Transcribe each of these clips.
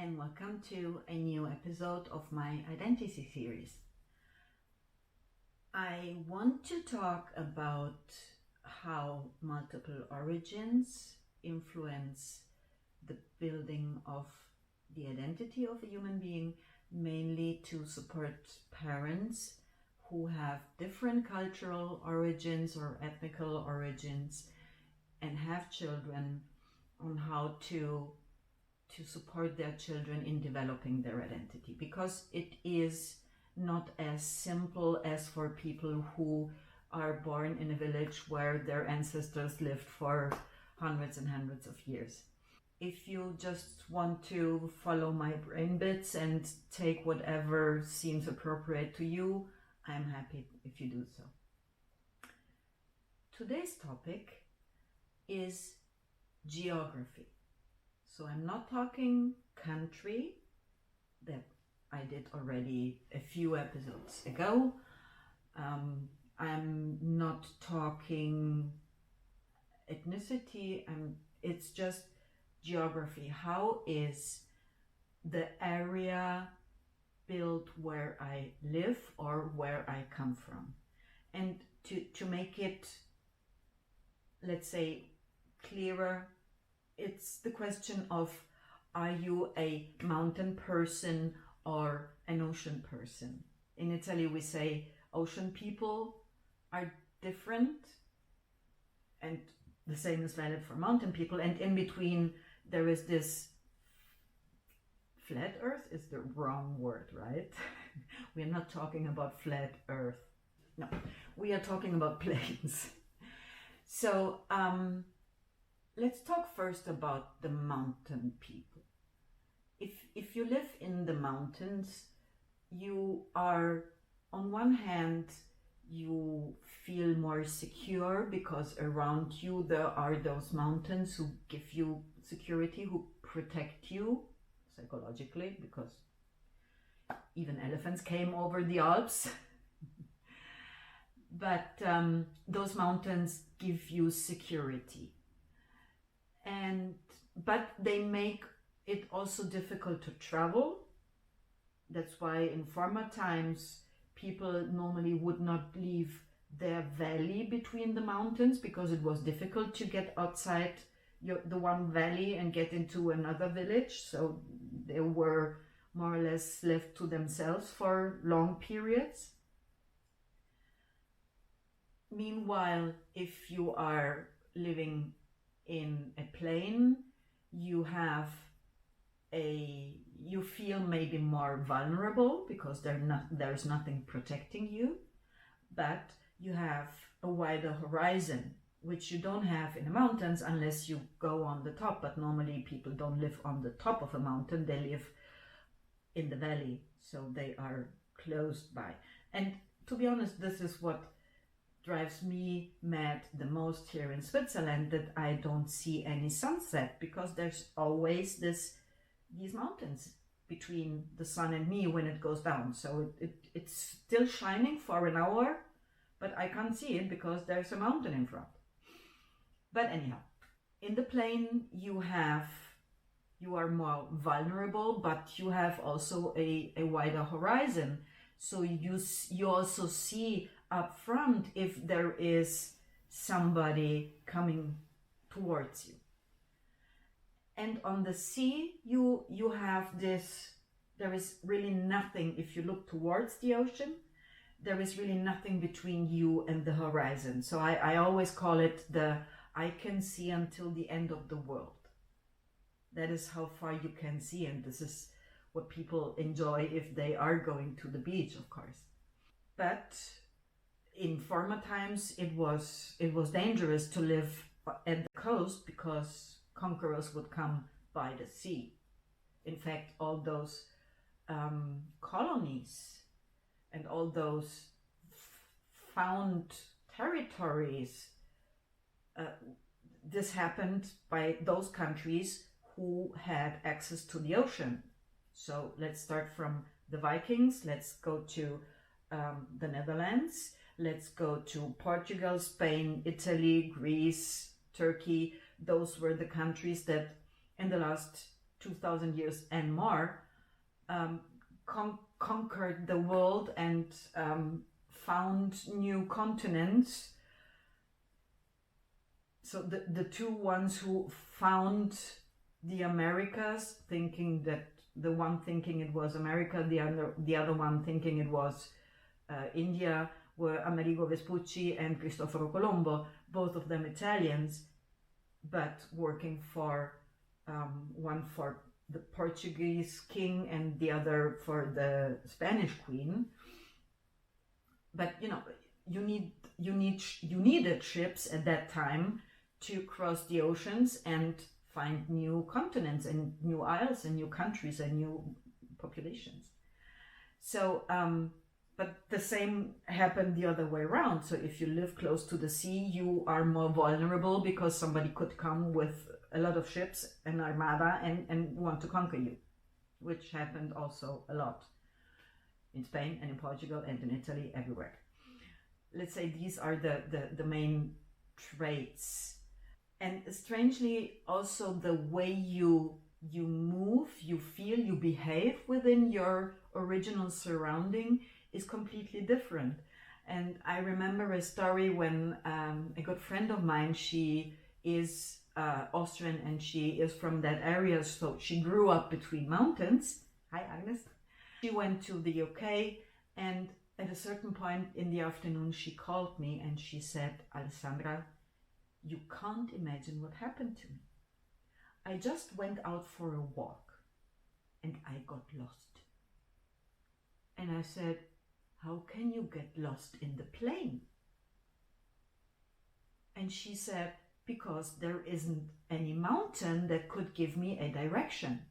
and welcome to a new episode of my identity series. I want to talk about how multiple origins influence the building of the identity of a human being, mainly to support parents who have different cultural origins or ethnical origins and have children, on how to support their children in developing their identity, because it is not as simple as for people who are born in a village where their ancestors lived for hundreds and hundreds of years. If you just want to follow my brain bits and take whatever seems appropriate to you, I'm happy if you do so. Today's topic is geography. So I'm not talking country, that I did already a few episodes ago. I'm not talking ethnicity, it's just geography. How is the area built where I live or where I come from? And to make it, let's say, clearer, it's the question of, are you a mountain person or an ocean person? In Italy we say ocean people are different, and the same is valid for mountain people, and in between there is this flat earth is the wrong word, right? We're not talking about flat earth. No, we are talking about plains. So let's talk first about the mountain people. If you live in the mountains, you are, on one hand, you feel more secure because around you there are those mountains who give you security, who protect you psychologically, because even elephants came over the Alps. But those mountains give you security. But they make it also difficult to travel. That's why in former times people normally would not leave their valley between the mountains, because it was difficult to get outside the one valley and get into another village. So they were more or less left to themselves for long periods. Meanwhile, if you are living in a plain, you feel maybe more vulnerable because there's nothing protecting you, but you have a wider horizon, which you don't have in the mountains unless you go on the top. But normally people don't live on the top of a mountain, they live in the valley, so they are close by. And to be honest, this is what drives me mad the most here in Switzerland, that I don't see any sunset, because there's always these mountains between the sun and me when it goes down. So it's still shining for an hour, but I can't see it because there's a mountain in front. But anyhow, in the plain you are more vulnerable, but you have also a wider horizon. So you also see up front if there is somebody coming towards you. And on the sea, you have this, there is really nothing. If you look towards the ocean, there is really nothing between you and the horizon. So I always call it I can see until the end of the world. That is how far you can see, and this is what people enjoy if they are going to the beach, of course. But in former times it was dangerous to live at the coast, because conquerors would come by the sea. In fact, all those colonies and all those found territories, this happened by those countries who had access to the ocean. So let's start from the Vikings, let's go to the Netherlands, let's go to Portugal, Spain, Italy, Greece, Turkey. Those were the countries that in the last 2,000 years and more, conquered the world and found new continents. So the two ones who found the Americas, thinking that the one thinking it was America, the other one thinking it was India, were Amerigo Vespucci and Cristoforo Colombo, both of them Italians, but working for one for the Portuguese king and the other for the Spanish queen. But you needed ships at that time to cross the oceans and find new continents and new isles and new countries and new populations. So, but the same happened the other way around. So if you live close to the sea, you are more vulnerable because somebody could come with a lot of ships and armada and want to conquer you, which happened also a lot in Spain and in Portugal and in Italy, everywhere. Let's say these are the main traits. And strangely, also the way you move, you feel, you behave within your original surrounding is completely different. And I remember a story when a good friend of mine, she is Austrian and she is from that area, so she grew up between mountains. Hi, Agnes. She went to the UK, and at a certain point in the afternoon she called me and she said, Alessandra, you can't imagine what happened to me. I just went out for a walk and I got lost. And I said, how can you get lost in the plain? And she said, because there isn't any mountain that could give me a direction.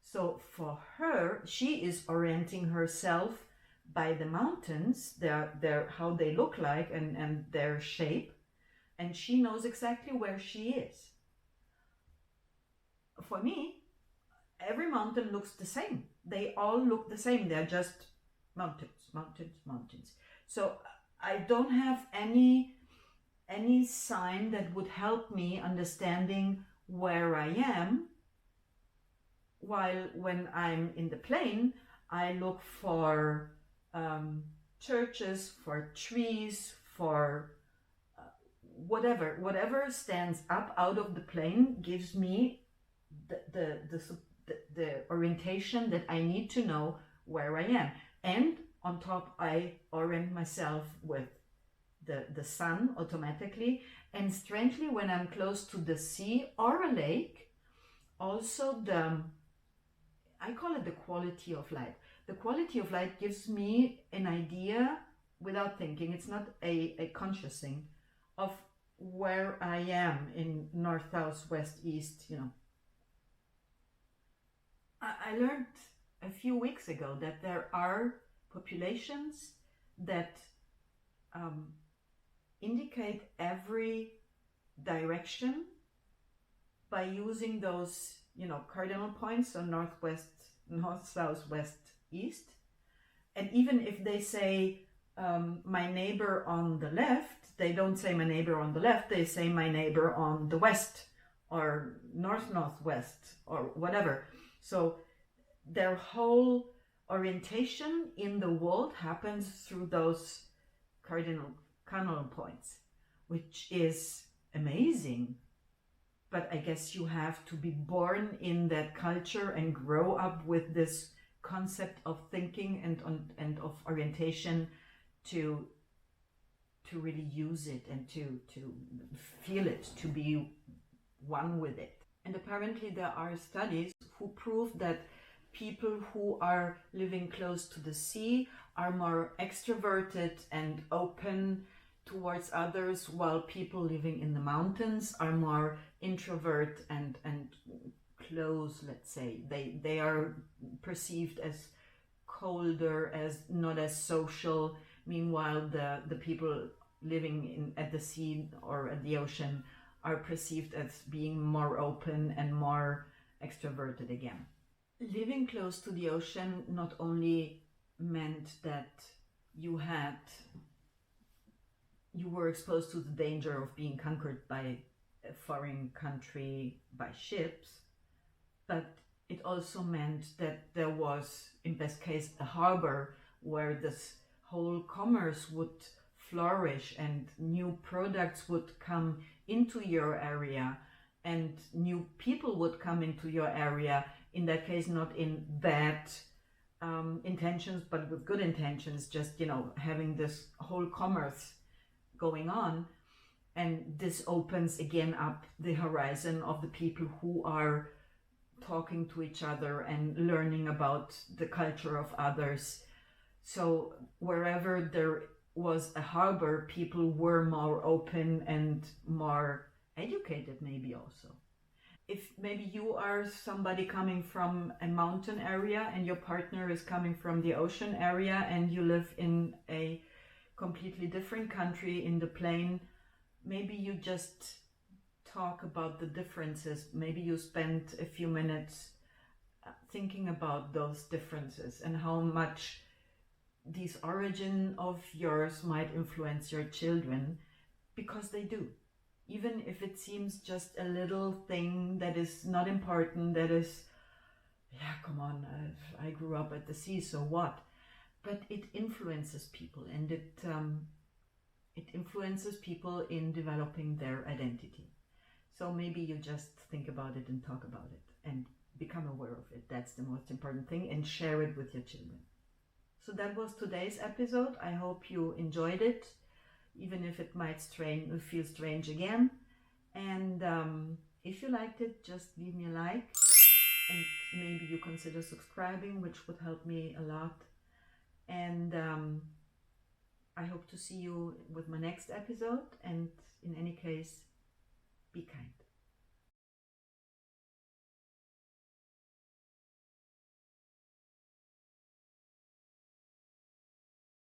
So for her, she is orienting herself by the mountains, their how they look like and their shape, and she knows exactly where she is. For me, every mountain looks the same. They all look the same. They're just mountains, mountains, mountains. So I don't have any sign that would help me understanding where I am. While when I'm in the plain, I look for churches, for trees, for whatever stands up out of the plain gives me the orientation that I need to know where I am. And on top, I orient myself with the sun automatically. And strangely, when I'm close to the sea or a lake, also I call it the quality of light. The quality of light gives me an idea without thinking. It's not a conscious thing of where I am in north, south, west, east, I learned a few weeks ago that there are populations that indicate every direction by using those, cardinal points, so northwest, north, south, west, east. And even if they say my neighbor on the left, they don't say my neighbor on the left, they say my neighbor on the west or northwest or whatever. So their whole orientation in the world happens through those cardinal points, which is amazing. But I guess you have to be born in that culture and grow up with this concept of thinking and of orientation to really use it and to feel it, to be one with it. And apparently there are studies who prove that people who are living close to the sea are more extroverted and open towards others, while people living in the mountains are more introvert and close, let's say. They are perceived as colder, as not as social. Meanwhile, the people living at the sea or at the ocean are perceived as being more open and more extroverted again. Living close to the ocean not only meant that you were exposed to the danger of being conquered by a foreign country by ships, also meant that there was, in best case, a harbor where this whole commerce would flourish and new products would come into your area and new people would come into your area, in that case not in bad intentions but with good intentions, just having this whole commerce going on. And this opens again up the horizon of the people who are talking to each other and learning about the culture of others. So wherever there was a harbor, people were more open and more educated, maybe also. If maybe you are somebody coming from a mountain area and your partner is coming from the ocean area and you live in a completely different country in the plain, maybe you just talk about the differences. Maybe you spend a few minutes thinking about those differences and how much these origin of yours might influence your children, because they do. Even if it seems just a little thing that is not important, that is, yeah, come on, I grew up at the sea, so what? But it influences people, and it influences people in developing their identity. So maybe you just think about it and talk about it and become aware of it. That's the most important thing, and share it with your children. So that was today's episode. I hope you enjoyed it, even if it might feel strange again. And if you liked it, just leave me a like, and maybe you consider subscribing, which would help me a lot. And I hope to see you with my next episode. And in any case, be kind.